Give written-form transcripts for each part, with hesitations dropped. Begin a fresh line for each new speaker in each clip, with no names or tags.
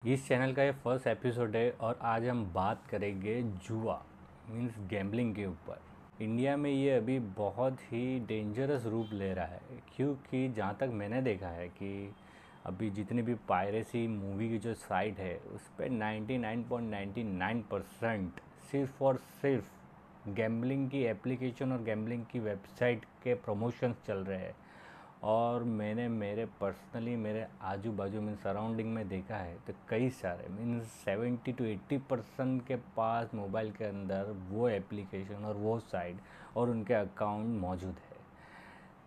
इस चैनल का ये फर्स्ट एपिसोड है और आज हम बात करेंगे जुआ मीन्स गैम्बलिंग के ऊपर। इंडिया में ये अभी बहुत ही डेंजरस रूप ले रहा है, क्योंकि जहाँ तक मैंने देखा है कि अभी जितनी भी पायरेसी मूवी की जो साइट है उस पर 99.99% सिर्फ और सिर्फ गैम्बलिंग की एप्लीकेशन और गैम्बलिंग की वेबसाइट के प्रमोशंस चल रहे हैं। और मैंने मेरे आजू बाजू में सराउंडिंग में देखा है तो कई सारे मीन्स 70 to 80% के पास मोबाइल के अंदर वो एप्लीकेशन और वो साइट और उनके अकाउंट मौजूद है।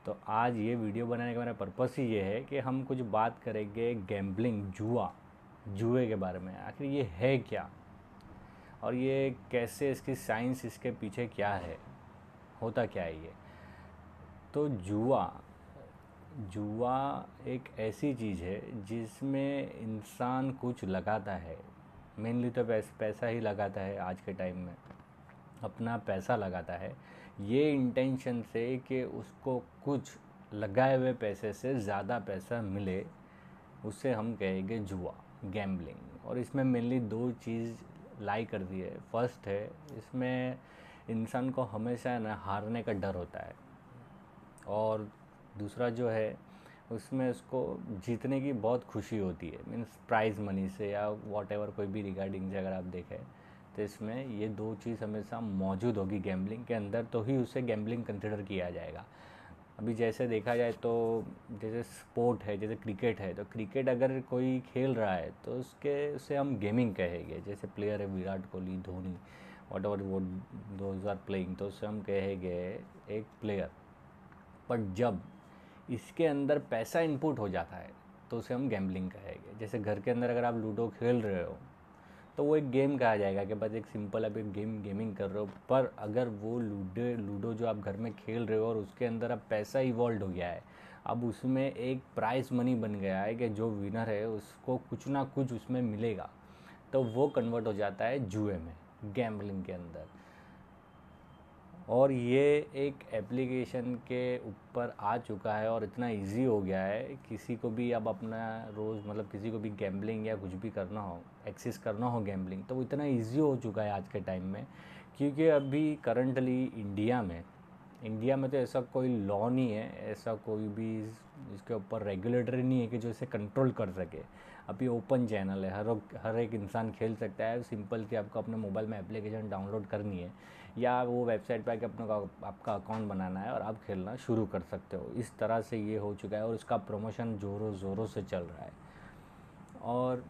तो आज ये वीडियो बनाने का मेरा पर्पस ही ये है कि हम कुछ बात करेंगे गैम्बलिंग जुए के बारे में। आखिर ये है क्या और ये कैसे, इसकी साइंस इसके पीछे क्या है, होता क्या है ये। तो जुआ एक ऐसी चीज़ है जिसमें इंसान कुछ लगाता है। मेनली तो पैसा ही लगाता है आज के टाइम में, अपना पैसा लगाता है ये इंटेंशन से कि उसको कुछ लगाए हुए पैसे से ज़्यादा पैसा मिले। उसे हम कहेंगे जुआ, गैम्बलिंग। और इसमें मेनली दो चीज़ लाई कर दी है। फर्स्ट है, इसमें इंसान को हमेशा ना हारने का डर होता है, और दूसरा जो है उसमें उसको जीतने की बहुत खुशी होती है, मीन्स प्राइज़ मनी से या वॉट एवर कोई भी रिगार्डिंग से अगर आप देखें तो इसमें ये दो चीज़ हमेशा मौजूद होगी गैम्बलिंग के अंदर, तो ही उसे गैम्बलिंग कंसिडर किया जाएगा। अभी जैसे देखा जाए तो जैसे स्पोर्ट है, जैसे क्रिकेट है, तो क्रिकेट अगर कोई खेल रहा है तो उसे हम गेमिंग कहेंगे। जैसे प्लेयर है विराट कोहली, धोनी, वॉट एवर वो दोज आर प्लेइंग, तो उसे हम कहेंगे एक प्लेयर। बट जब इसके अंदर पैसा इनपुट हो जाता है तो उसे हम गैम्बलिंग कहेंगे। जैसे घर के अंदर अगर आप लूडो खेल रहे हो तो वो एक गेम कहा जाएगा कि बस एक सिंपल आप एक गेमिंग कर रहे हो। पर अगर वो लूडो जो आप घर में खेल रहे हो और उसके अंदर अब पैसा इवॉल्व हो गया है, अब उसमें एक प्राइस मनी बन गया है कि जो विनर है उसको कुछ ना कुछ उसमें मिलेगा, तो वो कन्वर्ट हो जाता है जुए में, गैम्बलिंग के अंदर। और ये एक एप्लीकेशन के ऊपर आ चुका है और इतना इजी हो गया है, किसी को भी अब अपना रोज़ मतलब किसी को भी गैम्बलिंग या कुछ भी करना हो, एक्सेस करना हो गैम्बलिंग, तो वो इतना इजी हो चुका है आज के टाइम में। क्योंकि अभी करंटली इंडिया में तो ऐसा कोई लॉ नहीं है, ऐसा कोई भी इसके ऊपर रेगुलेटरी नहीं है कि जो इसे कंट्रोल कर सके। अभी ओपन चैनल है, हर एक इंसान खेल सकता है। सिंपल कि आपको अपने मोबाइल में एप्लीकेशन डाउनलोड करनी है या वो वेबसाइट पे आके आपका अकाउंट बनाना है और आप खेलना शुरू कर सकते हो। इस तरह से ये हो चुका है और इसका प्रमोशन ज़ोरों ज़ोरों से चल रहा है। और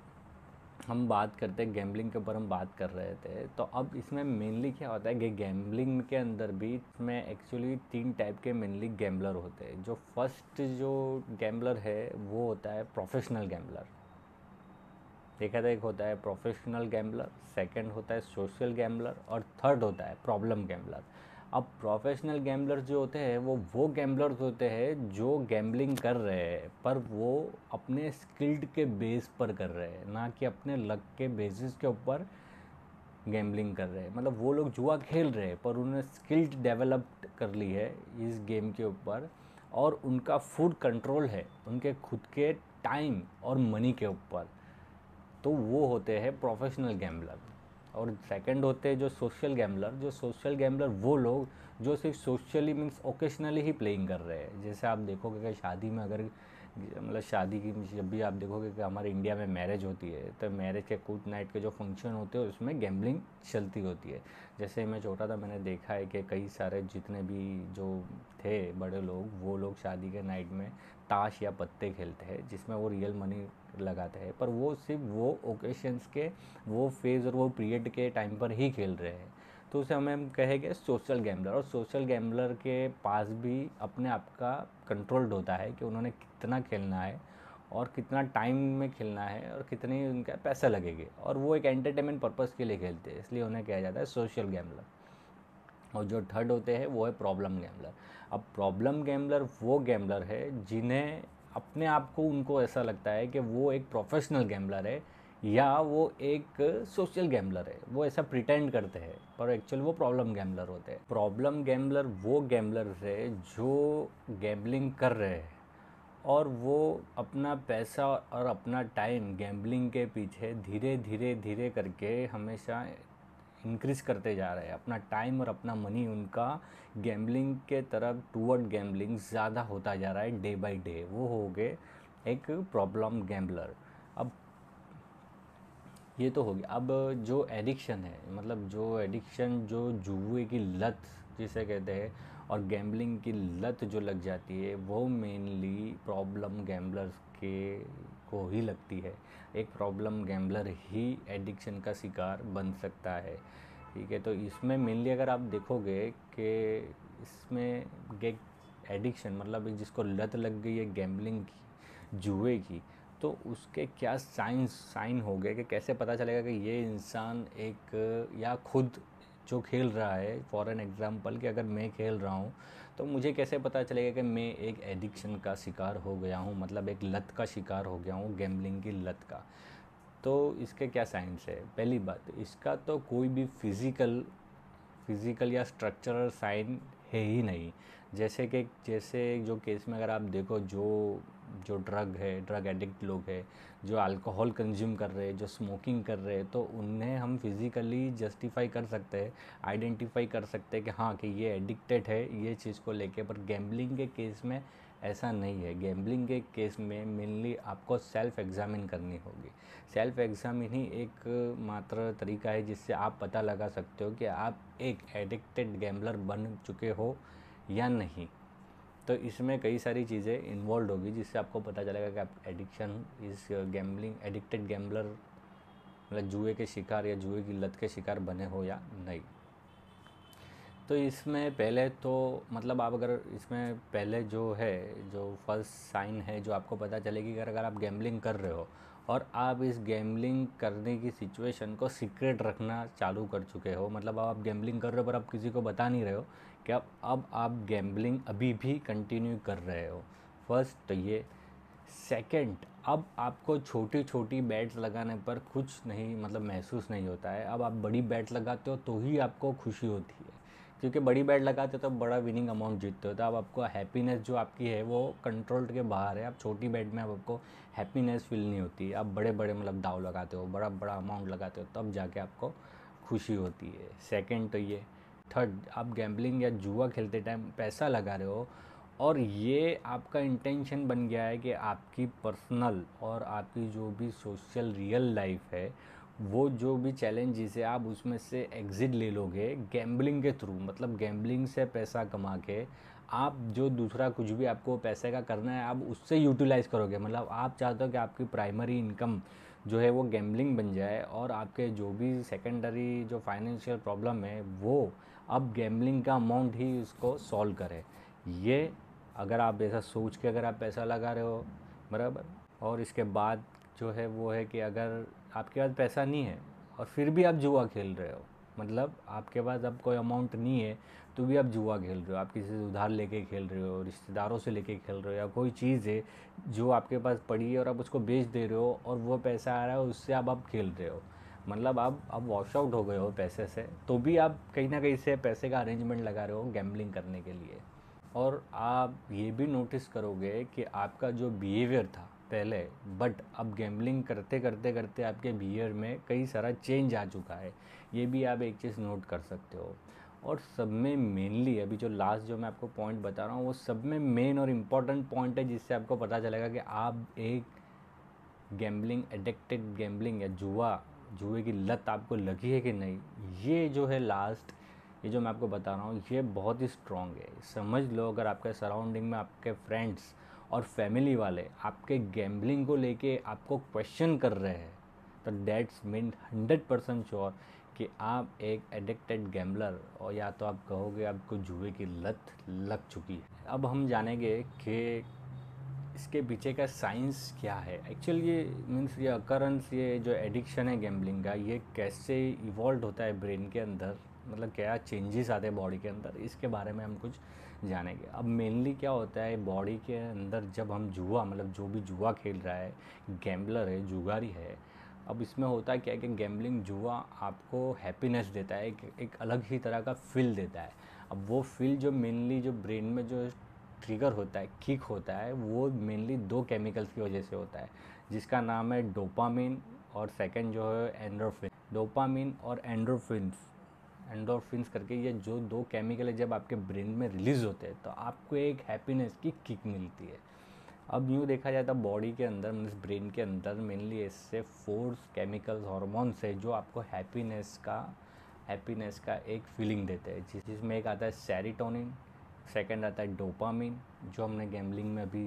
हम बात करते हैं गैम्बलिंग के ऊपर, हम बात कर रहे थे, तो अब इसमें मेनली क्या होता है कि गैम्बलिंग के अंदर भी इसमें एक्चुअली 3 टाइप के मेनली गैम्बलर होते हैं। जो फर्स्ट जो गैम्बलर है वो होता है प्रोफेशनल गैम्बलर। देखा था, एक होता है प्रोफेशनल गैम्बलर, सेकंड होता है सोशल गैम्बलर और थर्ड होता है प्रॉब्लम गैम्बलर। अब प्रोफेशनल गैम्बलर जो होते हैं वो गैम्बलर्स होते हैं जो गैम्बलिंग कर रहे हैं पर वो अपने स्किल्ड के बेस पर कर रहे हैं, ना कि अपने लक के बेसिस के ऊपर गैम्बलिंग कर रहे हैं। मतलब वो लोग जुआ खेल रहे हैं पर उन्होंने स्किल्ड डेवलप कर ली है इस गेम के ऊपर, और उनका फुल कंट्रोल है उनके खुद के टाइम और मनी के ऊपर। तो वो होते हैं प्रोफेशनल गैम्बलर। और सेकंड होते हैं जो सोशल गैम्बलर वो लोग जो सिर्फ सोशली मीन्स ओकेशनली ही प्लेइंग कर रहे हैं। जैसे आप देखोगे कि शादी में अगर मतलब शादी की जब भी आप देखोगे कि हमारे इंडिया में मैरिज होती है तो मैरिज के कुछ नाइट के जो फंक्शन होते हैं उसमें गैम्बलिंग चलती होती है। जैसे मैं छोटा था, मैंने देखा है कि कई सारे जितने भी जो थे बड़े लोग वो लोग शादी के नाइट में ताश या पत्ते खेलते हैं जिसमें वो रियल मनी लगाते हैं, पर वो सिर्फ वो ओकेशंस के वो फेज़ और वो पीरियड के टाइम पर ही खेल रहे हैं। तो उसे हम कहेंगे सोशल गैम्बलर। और सोशल गैम्बलर के पास भी अपने आप का कंट्रोल्ड होता है कि उन्होंने कितना खेलना है और कितना टाइम में खेलना है और कितने उनका पैसा लगेंगे, और वो एक एंटरटेनमेंट पर्पज़ के लिए खेलते हैं, इसलिए उन्हें कहा जाता है सोशल गैम्बलर। और जो थर्ड होते हैं वो है प्रॉब्लम गैम्बलर। अब प्रॉब्लम गैम्बलर वो गैम्बलर है जिन्हें अपने आप को उनको ऐसा लगता है कि वो एक प्रोफेशनल गैम्बलर है या वो एक सोशल गैम्बलर है, वो ऐसा प्रिटेंड करते हैं पर एक्चुअल वो प्रॉब्लम गैम्बलर होते हैं। प्रॉब्लम गैम्बलर वो गैम्बलर है जो गैम्बलिंग कर रहे हैं और वो अपना पैसा और अपना टाइम गैम्बलिंग के पीछे धीरे धीरे धीरे करके हमेशा इंक्रीज़ करते जा रहे हैं। अपना टाइम और अपना मनी उनका गैम्बलिंग के तरफ टूवर्ड गैम्बलिंग ज़्यादा होता जा रहा है डे बाय डे। वो हो गए एक प्रॉब्लम गैम्बलर। अब ये तो हो गया। अब जो एडिक्शन है, मतलब जो एडिक्शन, जो जुए की लत जिसे कहते हैं, और गैम्बलिंग की लत जो लग जाती है, वो मेनली प्रॉब्लम गैम्बलर्स के को ही लगती है। एक प्रॉब्लम गैम्बलर ही एडिक्शन का शिकार बन सकता है। ठीक है, तो इसमें मेनली अगर आप देखोगे कि इसमें एडिक्शन मतलब जिसको लत लग गई है गैम्बलिंग की, जुए की, तो उसके क्या साइन हो गए कि कैसे पता चलेगा कि ये इंसान एक, या खुद जो खेल रहा है, फॉर एन एग्ज़ाम्पल कि अगर मैं खेल रहा हूँ तो मुझे कैसे पता चलेगा कि मैं एक एडिक्शन का शिकार हो गया हूँ, मतलब एक लत का शिकार हो गया हूँ, गैम्बलिंग की लत का। तो इसके क्या साइंस है? पहली बात, इसका तो कोई भी फिज़िकल या स्ट्रक्चरल साइन है ही नहीं। जैसे जो केस में अगर आप देखो, जो जो ड्रग एडिक्ट लोग हैं, जो अल्कोहल कंज्यूम कर रहे हैं, जो स्मोकिंग कर रहे हैं, तो उन्हें हम फिज़िकली जस्टिफाई कर सकते हैं, आइडेंटिफाई कर सकते हैं कि हाँ, कि ये एडिक्टेड है ये चीज़ को लेके। पर गैम्बलिंग के केस में ऐसा नहीं है। गैम्बलिंग के केस में मेनली आपको सेल्फ एग्ज़ामिन करनी होगी। सेल्फ एग्ज़ामिन ही एक मात्र तरीका है जिससे आप पता लगा सकते हो कि आप एक एडिक्टेड गैम्बलर बन चुके हो या नहीं। तो इसमें कई सारी चीज़ें इन्वॉल्व होगी जिससे आपको पता चलेगा कि आप एडिक्टेड गैम्बलर, मतलब जुए के शिकार या जुए की लत के शिकार बने हो या नहीं। तो इसमें पहले तो मतलब आप अगर इसमें पहले जो है, जो फर्स्ट साइन है जो आपको पता चलेगी कि अगर आप गैम्बलिंग कर रहे हो और आप इस गैम्बलिंग करने की सिचुएशन को सीक्रेट रखना चालू कर चुके हो, मतलब आप गैम्बलिंग कर रहे हो पर आप किसी को बता नहीं रहे हो कि अब आप गैम्बलिंग अभी भी कंटिन्यू कर रहे हो। फर्स्ट तो ये। सेकंड, अब आपको छोटी छोटी बैट्स लगाने पर कुछ नहीं, मतलब महसूस नहीं होता है। अब आप बड़ी बैट लगाते हो तो ही आपको खुशी होती है, क्योंकि बड़ी बैट लगाते हो तो बड़ा विनिंग अमाउंट जीतते हो, तो अब आपको हैप्पीनेस जो आपकी है वो कंट्रोल के बाहर है। अब छोटी बैट में अब आपको हैप्पीनेस फील नहीं होती है। आप बड़े बड़े मतलब दाव लगाते हो, बड़ा बड़ा अमाउंट लगाते हो, तब जाके आपको खुशी होती है। सेकंड तो ये। थर्ड, आप गैम्बलिंग या जुआ खेलते टाइम पैसा लगा रहे हो और ये आपका इंटेंशन बन गया है कि आपकी पर्सनल और आपकी जो भी सोशल रियल लाइफ है, वो जो भी चैलेंजेस है आप उसमें से एग्ज़िट ले लोगे गैम्बलिंग के थ्रू। मतलब गैम्बलिंग से पैसा कमा के आप जो दूसरा कुछ भी आपको पैसे का करना है आप उससे यूटिलाइज़ करोगे। मतलब आप चाहते हो कि आपकी प्राइमरी इनकम जो है वो गैम्बलिंग बन जाए और आपके जो भी सेकेंडरी जो फाइनेंशियल प्रॉब्लम है वो अब गैम्बलिंग का अमाउंट ही उसको सॉल्व करे। ये अगर आप ऐसा सोच के अगर आप पैसा लगा रहे हो, बराबर, और इसके बाद जो है वो है कि अगर आपके पास पैसा नहीं है और फिर भी आप जुआ खेल रहे हो, मतलब आपके पास अब कोई अमाउंट नहीं है तो भी आप जुआ खेल रहे हो, आप किसी से उधार लेके खेल रहे हो, रिश्तेदारों से लेके खेल रहे हो, या कोई चीज़ है जो आपके पास पड़ी है और आप उसको बेच दे रहे हो और वो पैसा आ रहा है उससे आप खेल रहे हो। मतलब आप वॉश आउट हो गए हो पैसे से, तो भी आप कहीं ना कहीं से पैसे का अरेंजमेंट लगा रहे हो गैम्बलिंग करने के लिए। और आप ये भी नोटिस करोगे कि आपका जो बिहेवियर था पहले, बट अब गैम्बलिंग करते करते करते आपके बिहेवियर में कई सारा चेंज आ चुका है। ये भी आप एक चीज़ नोट कर सकते हो। और सब में मेनली अभी जो लास्ट जो मैं आपको पॉइंट बता रहा हूँ वो सब में मेन और इम्पॉर्टेंट पॉइंट है जिससे आपको पता चलेगा कि आप एक गैम्बलिंग एडिक्टेड गैम्बलिंग या जुए की लत आपको लगी है कि नहीं। ये जो है लास्ट, ये जो मैं आपको बता रहा हूँ ये बहुत ही स्ट्रॉन्ग है। समझ लो अगर आपके सराउंडिंग में आपके फ्रेंड्स और फैमिली वाले आपके गैम्बलिंग को लेके आपको क्वेश्चन कर रहे हैं, तो डेट्स मीन 100% श्योर कि आप एक एडिक्टेड गैम्बलर, और या तो आप कहोगे आपको जुए की लत लग चुकी है। अब हम जानेंगे कि इसके पीछे का साइंस क्या है एक्चुअली। ये मीन्स ये अकरेंस, ये जो एडिक्शन है गैम्बलिंग का, ये कैसे इवॉल्व होता है ब्रेन के अंदर, मतलब क्या चेंजेस आते हैं बॉडी के अंदर, इसके बारे में हम कुछ जानेंगे। अब मेनली क्या होता है बॉडी के अंदर जब हम जुआ, मतलब जो भी जुआ खेल रहा है, गैम्बलर है, जुगारी है, अब इसमें होता है क्या है कि गैम्बलिंग जुआ आपको हैप्पीनेस देता है, एक अलग ही तरह का फील देता है। अब वो फील जो मेनली जो ब्रेन में जो ट्रिगर होता है, किक होता है, वो मेनली 2 केमिकल्स की वजह से होता है, जिसका नाम है डोपामिन और सेकंड जो है एंडोर्फिन। डोपामिन और एंडोर्फिन्स करके ये जो 2 केमिकल है जब आपके ब्रेन में रिलीज़ होते हैं तो आपको एक हैप्पीनेस की किक मिलती है। अब यूँ देखा जाए तो बॉडी के अंदर मीन्स ब्रेन के अंदर मेनली ऐसे 4 केमिकल्स हार्मोन्स है जो आपको हैप्पीनेस का एक फीलिंग देते हैं, जिसमें एक आता है सेरोटोनिन, सेकंड आता है डोपामिन जो हमने गैम्बलिंग में अभी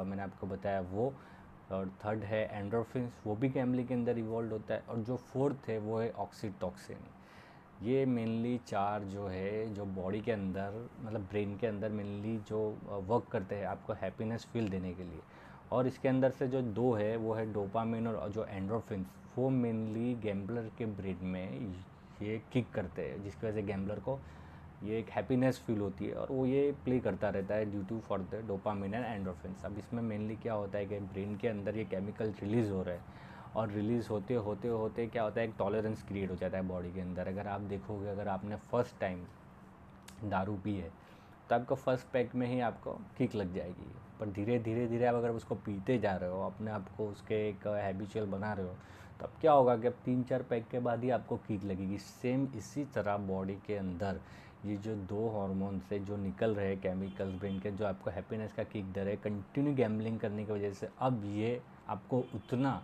मैंने आपको बताया वो, और थर्ड है एंडोर्फिन्स, वो भी गैम्बलिंग के अंदर इवॉल्व होता है, और जो फोर्थ है वो है ऑक्सीटॉक्सिन। ये मेनली 4 जो है जो बॉडी के अंदर मतलब ब्रेन के अंदर मेनली जो वर्क करते हैं आपको हैप्पीनेस फील देने के लिए। और इसके अंदर से जो 2 है वो है डोपामिन और जो एंडोर्फिन्स, वो मेनली गैम्बलर के ब्रेन में ये किक करते हैं, जिसकी वजह से गैम्बलर को ये एक हैप्पीनेस फील होती है और वो ये प्ले करता रहता है due to for the dopamine and endorphins. अब इसमें मेनली क्या होता है कि ब्रेन के अंदर ये केमिकल रिलीज़ हो रहा है और रिलीज़ होते होते होते क्या होता है, एक टॉलरेंस क्रिएट हो जाता है बॉडी के अंदर। अगर आप देखोगे, अगर आपने फर्स्ट टाइम दारू पी है तो आपको फर्स्ट पैक में ही आपको किक लग जाएगी, पर धीरे धीरे धीरे आप अगर उसको पीते जा रहे हो, अपने आप को उसके एक हैबिचुअल बना रहे हो, तो अब क्या होगा कि अब 3-4 पैक के बाद ही आपको किक लगेगी। सेम इसी तरह बॉडी के अंदर ये जो 2 हार्मोन से जो निकल रहे केमिकल्स ब्रेन के जो आपको हैप्पीनेस का किक दे रहे कंटिन्यू गैम्बलिंग करने की वजह से, अब ये आपको उतना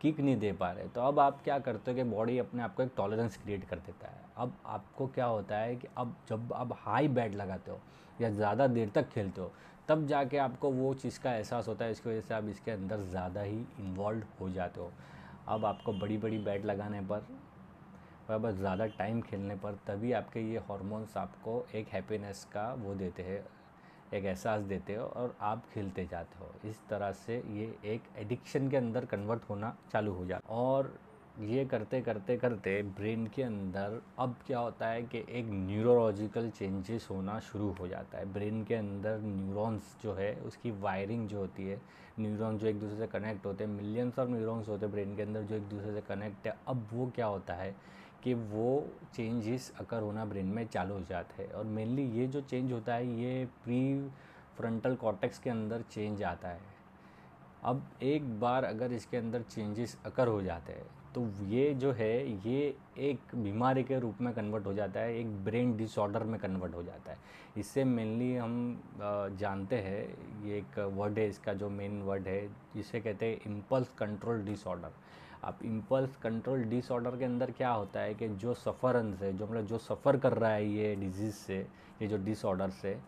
किक नहीं दे पा रहे, तो अब आप क्या करते हो कि बॉडी अपने आप को एक टॉलरेंस क्रिएट कर देता है। अब आपको क्या होता है कि अब जब आप हाई बैट लगाते हो या ज़्यादा देर तक खेलते हो तब जाके आपको वो चीज़ का एहसास होता है, इसकी वजह से आप इसके अंदर ज़्यादा ही इन्वॉल्व हो जाते हो। अब आपको बड़ी बड़ी बैट लगाने पर बस ज़्यादा टाइम खेलने पर तभी आपके ये हार्मोन्स आपको एक हैप्पीनेस का वो देते हैं, एक एहसास देते हो और आप खेलते जाते हो। इस तरह से ये एक एडिक्शन के अंदर कन्वर्ट होना चालू हो जाता है। और ये करते करते करते ब्रेन के अंदर अब क्या होता है कि एक न्यूरोलॉजिकल चेंजेस होना शुरू हो जाता है। ब्रेन के अंदर न्यूरॉन्स जो है उसकी वायरिंग जो होती है, न्यूरॉन जो एक दूसरे से कनेक्ट होते हैं, मिलियंस ऑफ न्यूरॉन्स होते हैं ब्रेन के अंदर जो एक दूसरे से कनेक्ट है। अब वो क्या होता है कि वो चेंजेस अकर होना ब्रेन में चालू हो जाते हैं, और मेनली ये जो चेंज होता है ये प्री फ्रंटल कॉर्टेक्स के अंदर चेंज आता है। अब एक बार अगर इसके अंदर चेंजेस अकर हो जाते हैं तो ये जो है ये एक बीमारी के रूप में कन्वर्ट हो जाता है, एक ब्रेन डिसऑर्डर में कन्वर्ट हो जाता है। इससे मेनली हम जानते हैं, ये एक वर्ड है इसका जो मेन वर्ड है जिसे कहते हैं इम्पल्स कंट्रोल डिसऑर्डर। अब इम्पल्स कंट्रोल डिसऑर्डर के अंदर क्या होता है कि जो सफ़रेंस है, जो मतलब जो सफ़र कर रहा है ये डिजीज़ से, ये जो डिसऑर्डर से,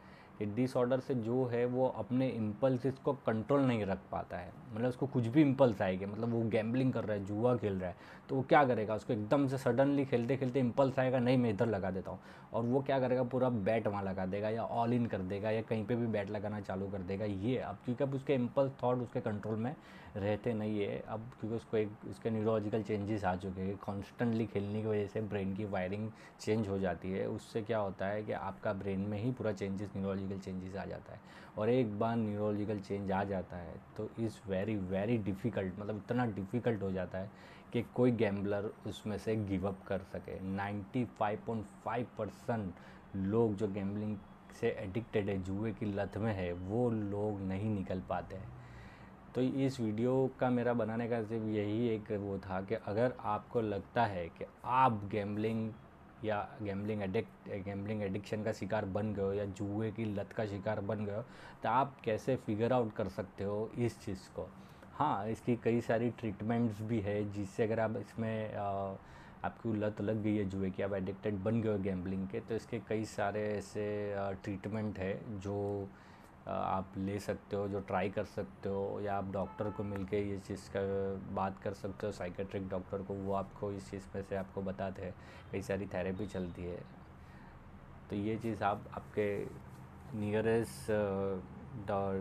ये डिसऑर्डर से जो है वो अपने इम्पल्स को कंट्रोल नहीं रख पाता है। मतलब उसको कुछ भी इम्पल्स आएगी, मतलब वो गैम्बलिंग कर रहा है, जुआ खेल रहा है, तो वो क्या करेगा, उसको एकदम से सडनली खेलते खेलते इम्पल्स आएगा, नहीं मैं इधर लगा देता हूँ, और वो क्या करेगा पूरा बैट वहाँ लगा देगा या ऑल इन कर देगा या कहीं पे भी बैट लगाना चालू कर देगा। ये अब क्योंकि अब उसके इम्पल्स थॉट उसके कंट्रोल में रहते नहीं है, अब क्योंकि उसको एक उसके न्यूरोलॉजिकल चेंजेस आ चुके हैं, कॉन्स्टेंटली खेलने की वजह से ब्रेन की वायरिंग चेंज हो जाती है। उससे क्या होता है कि आपका ब्रेन में ही पूरा चेंजेस, न्यूरोलॉजिकल चेंजेस आ जाता है, और एक बार न्यूरोलॉजिकल चेंज आ जाता है तो इज़ वेरी वेरी डिफ़िकल्ट, मतलब इतना डिफ़िकल्ट हो जाता है कि कोई गैम्बलर उसमें से गिव अप कर सके। 95.5% लोग जो गैम्बलिंग से एडिक्टेड है, जुए की लत में है, वो लोग नहीं निकल पाते हैं। तो इस वीडियो का मेरा बनाने का सिर्फ यही एक वो था कि अगर आपको लगता है कि आप गैम्बलिंग या गैम्बलिंग एडिक्शन का शिकार बन गए हो या जुए की लत का शिकार बन गए हो, तो आप कैसे फिगर आउट कर सकते हो इस चीज़ को। हाँ, इसकी कई सारी ट्रीटमेंट्स भी है जिससे अगर आप इसमें आपकी लत लग गई है जुए की, आप एडिक्टेड बन गए हो गैम्बलिंग के, तो इसके कई सारे ऐसे ट्रीटमेंट है जो आप ले सकते हो, जो ट्राई कर सकते हो, या आप डॉक्टर को मिलके ये चीज़ का बात कर सकते हो, साइकेट्रिक डॉक्टर को, वो आपको इस चीज़ में से आपको बताते हैं। कई सारी थेरेपी चलती है, तो ये चीज़ आप आपके नियरेस्ट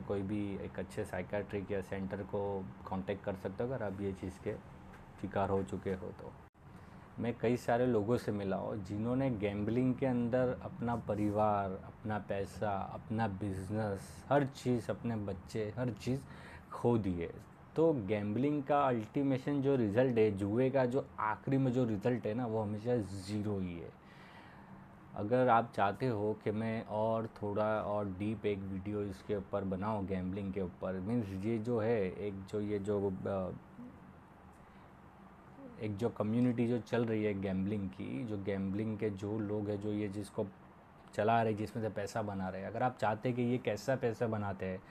कोई भी एक अच्छे साइकेट्रिक या सेंटर को कांटेक्ट कर सकते हो अगर आप ये चीज़ के शिकार हो चुके हो। तो मैं कई सारे लोगों से मिला हूँ जिन्होंने गैम्बलिंग के अंदर अपना परिवार, अपना पैसा, अपना बिजनेस, हर चीज़, अपने बच्चे, हर चीज़ खो दिए। तो गैम्बलिंग का अल्टीमेशन जो रिज़ल्ट है, जुए का जो आखिरी में जो रिज़ल्ट है ना, वो हमेशा ज़ीरो ही है। अगर आप चाहते हो कि मैं और थोड़ा और डीप एक वीडियो इसके ऊपर बनाऊँ गैम्बलिंग के ऊपर, मीन्स ये जो है एक जो कम्युनिटी जो चल रही है गैम्बलिंग की, जो गैम्बलिंग के जो लोग हैं जो ये जिसको चला रहे, जिसमें से पैसा बना रहे, अगर आप चाहते हैं कि ये कैसा पैसा बनाते हैं,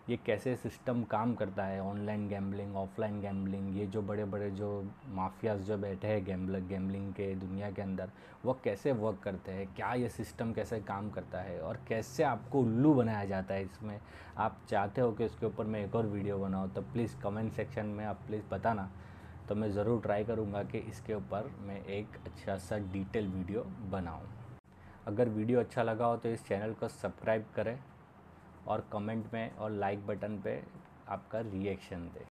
ये कैसे सिस्टम काम करता है, ऑनलाइन गैम्बलिंग, ऑफलाइन गैम्बलिंग, ये जो बड़े बड़े जो माफियाज जो बैठे हैं गैम्बलिंग के दुनिया के अंदर, वो कैसे वर्क करते हैं, क्या ये सिस्टम कैसे काम करता है और कैसे आपको उल्लू बनाया जाता है इसमें, आप चाहते हो कि इसके ऊपर मैं एक और वीडियो बनाऊँ, तो प्लीज़ कमेंट सेक्शन में आप प्लीज़ बताना। तो मैं ज़रूर ट्राई करूँगा कि इसके ऊपर मैं एक अच्छा सा डिटेल वीडियो बनाऊँ। अगर वीडियो अच्छा लगा हो तो इस चैनल को सब्सक्राइब करें और कमेंट में और लाइक बटन पे आपका रिएक्शन दें।